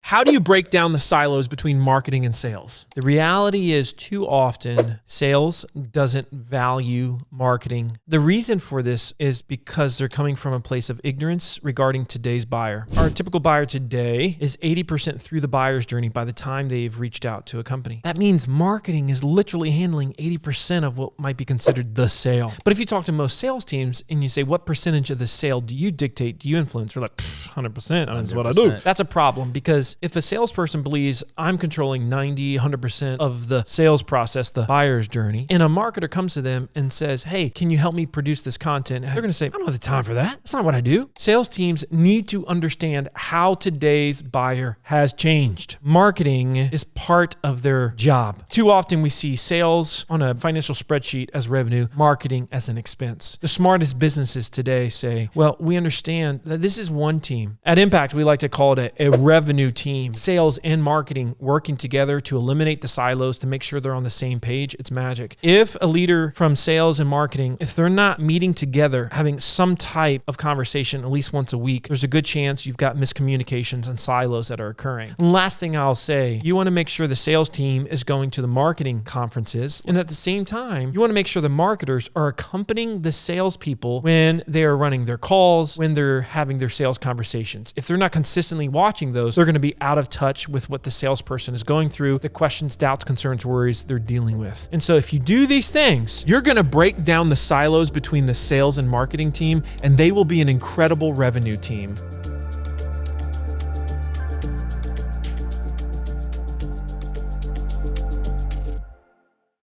How do you break down the silos between marketing and sales? The reality is too often sales doesn't value marketing. The reason for this is because they're coming from a place of ignorance regarding today's buyer. Our typical buyer today is 80% through the buyer's journey by the time they've reached out to a company. That means marketing is literally handling 80% of what might be considered the sale. But if you talk to most sales teams and you say, what percentage of the sale do you dictate, do you influence? They're like, 100%, that's what I do. That's a problem, because if a salesperson believes I'm controlling 90, 100% of the sales process, the buyer's journey, and a marketer comes to them and says, hey, can you help me produce this content? They're going to say, I don't have the time for that. That's not what I do. Sales teams need to understand how today's buyer has changed. Marketing is part of their job. Too often we see sales on a financial spreadsheet as revenue, marketing as an expense. The smartest businesses today say, well, we understand that this is one team. At Impact, we like to call it a revenue team. Sales and marketing working together to eliminate the silos to make sure they're on the same page. It's magic. If a leader from sales and marketing, if they're not meeting together, having some type of conversation at least once a week, there's a good chance you've got miscommunications and silos that are occurring. And last thing I'll say, you want to make sure the sales team is going to the marketing conferences. And at the same time, you want to make sure the marketers are accompanying the salespeople when they're running their calls, when they're having their sales conversations. If they're not consistently watching those, they're going to be out of touch with what the salesperson is going through, the questions, doubts, concerns, worries they're dealing with. And so if you do these things, you're going to break down the silos between the sales and marketing team, and they will be an incredible revenue team.